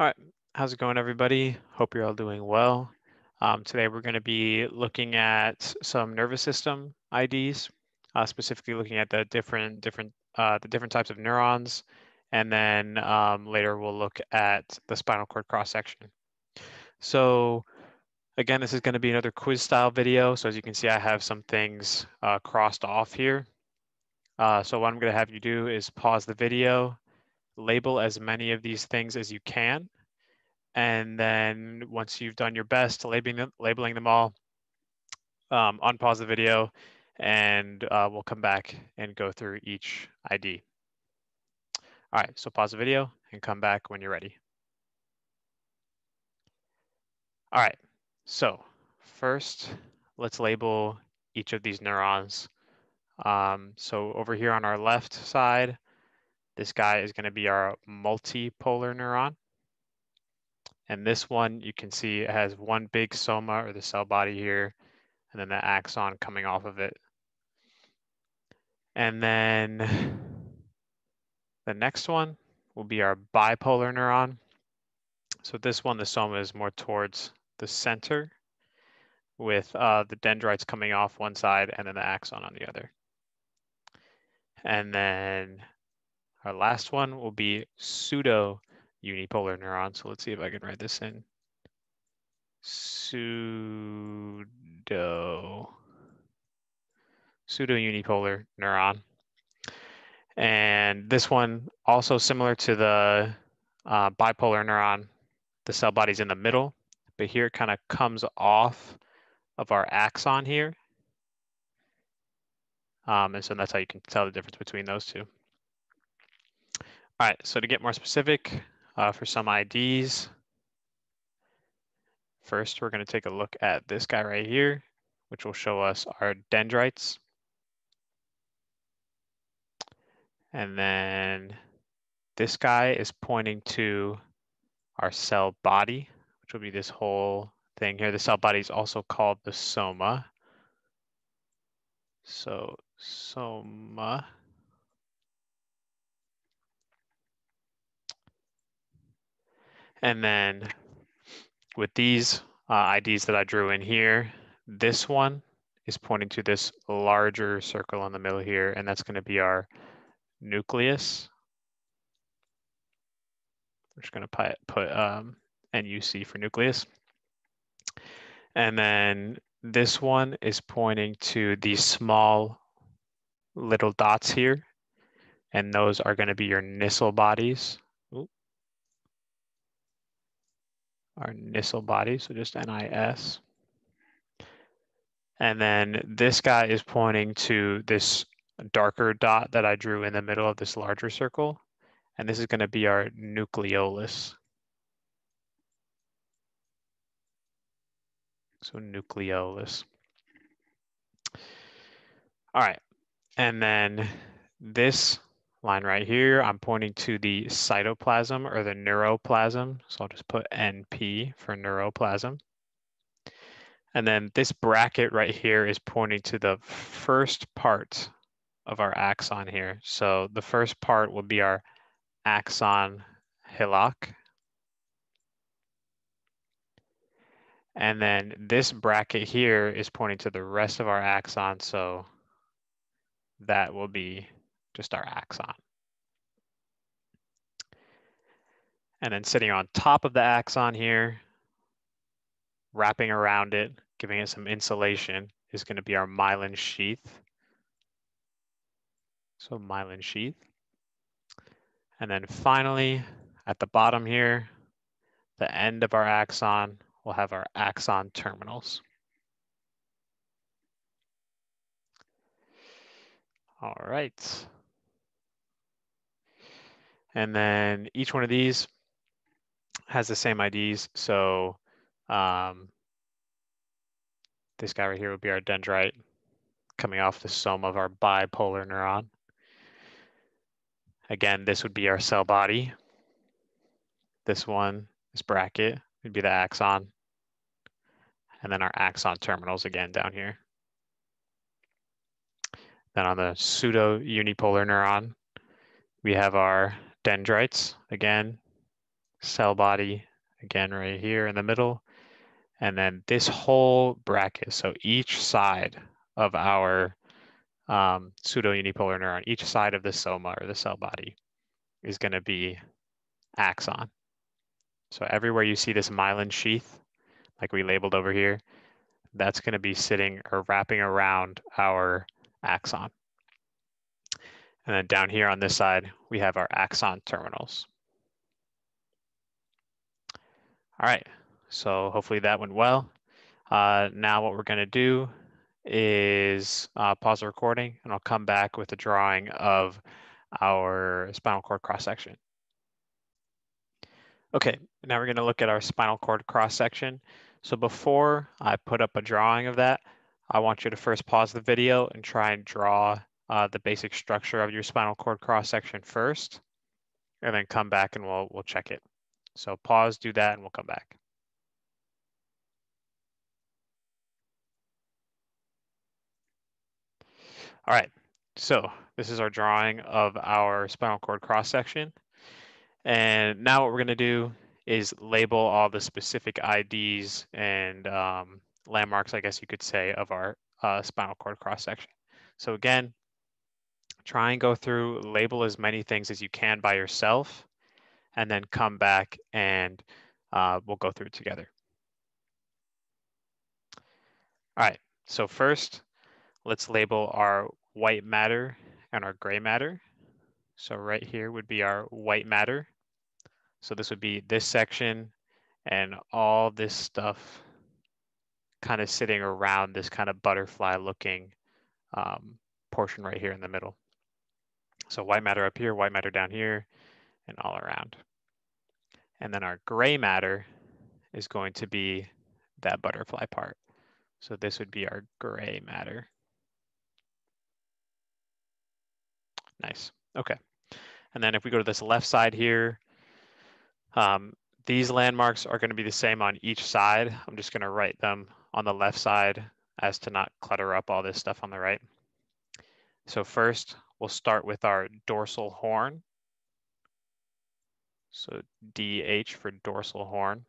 All right, how's it going, everybody? Hope you're all doing well. Today we're going to be looking at some nervous system IDs, specifically looking at the different types of neurons, and then later we'll look at the spinal cord cross section. So again, this is going to be another quiz style video. So as you can see, I have some things crossed off here. So what I'm going to have you do is pause the video, label as many of these things as you can. And then once you've done your best labeling them all, unpause the video, and we'll come back and go through each ID. All right, so pause the video and come back when you're ready. All right, so first, let's label each of these neurons. So over here on our left side, this guy is going to be our multipolar neuron. And this one, you can see it has one big soma, or the cell body here, and then the axon coming off of it. And then the next one will be our bipolar neuron. So this one, the soma is more towards the center, with the dendrites coming off one side and then the axon on the other. And then our last one will be pseudo unipolar neuron. So let's see if I can write this in. Pseudo unipolar neuron. And this one, also similar to the bipolar neuron, the cell body's in the middle, but here it kind of comes off of our axon here. And so that's how you can tell the difference between those two. All right, so to get more specific for some IDs, first we're going to take a look at this guy right here, which will show us our dendrites. And then this guy is pointing to our cell body, which will be this whole thing here. The cell body is also called the soma. So soma. And then with these IDs that I drew in here, this one is pointing to this larger circle in the middle here, and that's going to be our nucleus. We're just going to put NUC for nucleus. And then this one is pointing to these small little dots here, and those are going to be your Nissl bodies. Ooh. Our Nissl bodies, so just NIS. And then this guy is pointing to this darker dot that I drew in the middle of this larger circle. And this is going to be our nucleolus. So nucleolus. All right. And then this line right here, I'm pointing to the cytoplasm or the neuroplasm. So I'll just put NP for neuroplasm. And then this bracket right here is pointing to the first part of our axon here. So the first part will be our axon hillock. And then this bracket here is pointing to the rest of our axon. So that will be just our axon. And then sitting on top of the axon here, wrapping around it, giving it some insulation, is going to be our myelin sheath. So myelin sheath. And then finally, at the bottom here, the end of our axon, we'll have our axon terminals. All right. And then each one of these has the same IDs. So this guy right here would be our dendrite coming off the soma of our bipolar neuron. Again, this would be our cell body. This one, this bracket, would be the axon. And then our axon terminals again down here. Then on the pseudo unipolar neuron, we have our dendrites again, cell body, again right here in the middle, and then this whole bracket, so each side of our pseudo unipolar neuron, each side of the soma or the cell body is going to be axon. So everywhere you see this myelin sheath, like we labeled over here, that's going to be sitting or wrapping around our axon. And then down here on this side, we have our axon terminals. All right, so hopefully that went well. Now what we're going to do is pause the recording, and I'll come back with a drawing of our spinal cord cross-section. Okay, now we're going to look at our spinal cord cross-section. So before I put up a drawing of that, I want you to first pause the video and try and draw the basic structure of your spinal cord cross-section first, and then come back and we'll check it. So pause, do that, and we'll come back. All right, so this is our drawing of our spinal cord cross-section. And now what we're going to do is label all the specific IDs and landmarks, I guess you could say, of our spinal cord cross-section. So again, try and go through, label as many things as you can by yourself, and then come back and we'll go through it together. All right, so first, let's label our white matter and our gray matter. So right here would be our white matter. So this would be this section and all this stuff kind of sitting around this kind of butterfly looking portion right here in the middle. So white matter up here, white matter down here, and all around. And then our gray matter is going to be that butterfly part. So this would be our gray matter. Nice. Okay. And then if we go to this left side here, these landmarks are going to be the same on each side. I'm just going to write them on the left side as to not clutter up all this stuff on the right. So first, we'll start with our dorsal horn. So DH for dorsal horn.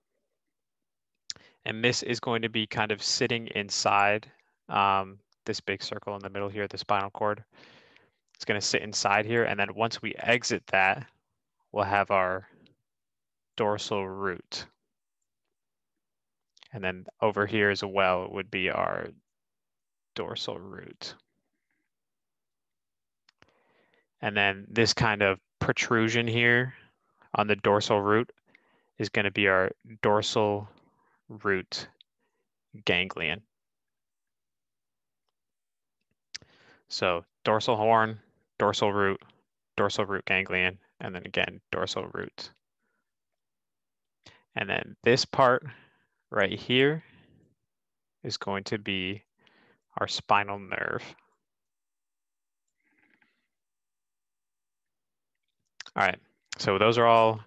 And this is going to be kind of sitting inside this big circle in the middle here, the spinal cord. It's going to sit inside here. And then once we exit that, we'll have our dorsal root. And then over here as well would be our dorsal root. And then this kind of protrusion here on the dorsal root is going to be our dorsal root ganglion. So dorsal horn, dorsal root ganglion, and then again, dorsal root. And then this part right here is going to be our spinal nerve. All right, so those are all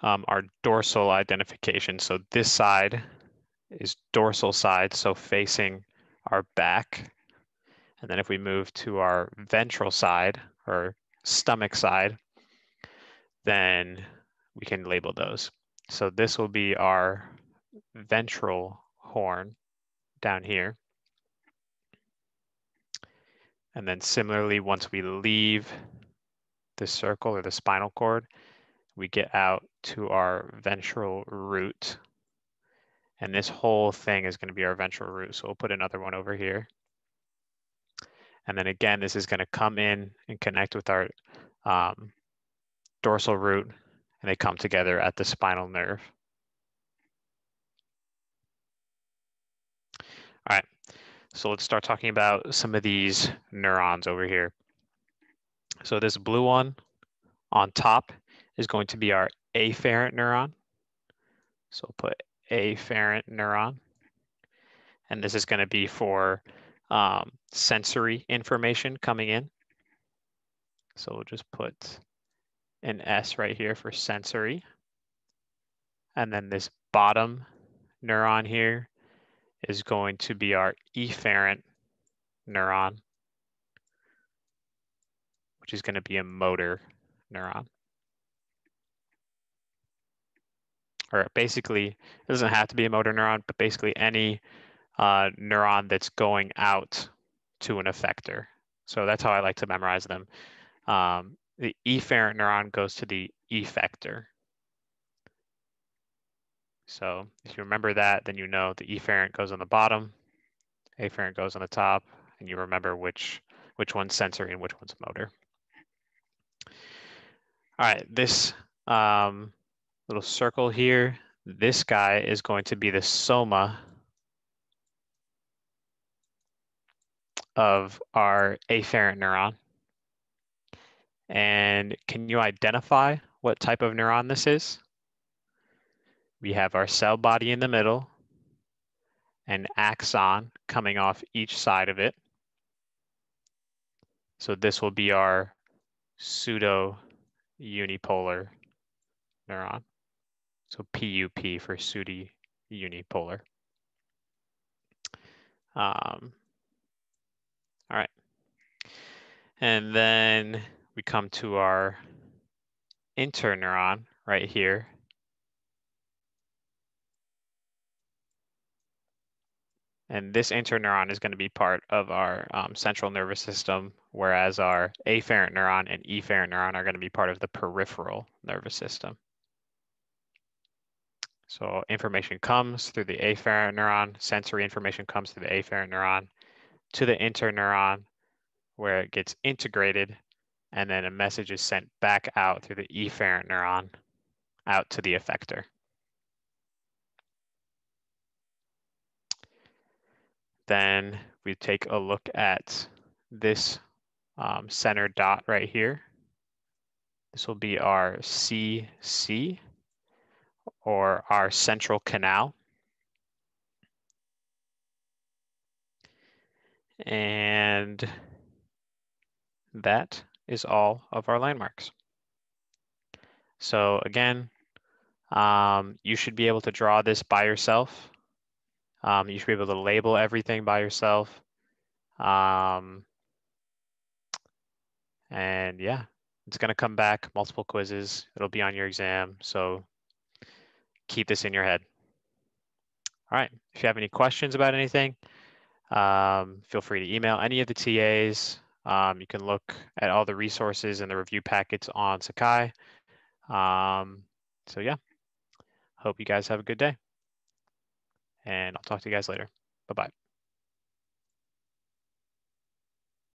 our dorsal identification. So this side is dorsal side, so facing our back. And then if we move to our ventral side or stomach side, then we can label those. So this will be our ventral horn down here. And then similarly, once we leave the circle or the spinal cord, we get out to our ventral root. And this whole thing is going to be our ventral root. So we'll put another one over here. And then again, this is going to come in and connect with our dorsal root, and they come together at the spinal nerve. All right, so let's start talking about some of these neurons over here. So this blue one on top is going to be our afferent neuron. So we'll put afferent neuron. And this is going to be for sensory information coming in. So we'll just put an S right here for sensory. And then this bottom neuron here is going to be our efferent neuron, which is going to be a motor neuron. or basically, it doesn't have to be a motor neuron, but basically any neuron that's going out to an effector. So that's how I like to memorize them. The efferent neuron goes to the effector. So if you remember that, then you know the efferent goes on the bottom, afferent goes on the top, and you remember which one's sensory and which one's motor. All right, this little circle here, this guy is going to be the soma of our afferent neuron. And can you identify what type of neuron this is? We have our cell body in the middle, an axon coming off each side of it. So this will be our pseudo unipolar neuron. So PUP for pseudo unipolar. All right. And then we come to our interneuron right here. And this interneuron is going to be part of our central nervous system, whereas our afferent neuron and efferent neuron are going to be part of the peripheral nervous system. So information comes through the afferent neuron, sensory information comes through the afferent neuron to the interneuron, where it gets integrated, and then a message is sent back out through the efferent neuron out to the effector. Then we take a look at this center dot right here. This will be our CC, or our central canal. And that is all of our landmarks. So again, you should be able to draw this by yourself. You should be able to label everything by yourself. And yeah, it's going to come back, multiple quizzes. It'll be on your exam. So keep this in your head. All right. If you have any questions about anything, feel free to email any of the TAs. You can look at all the resources and the review packets on Sakai. So yeah, hope you guys have a good day. And I'll talk to you guys later. Bye-bye.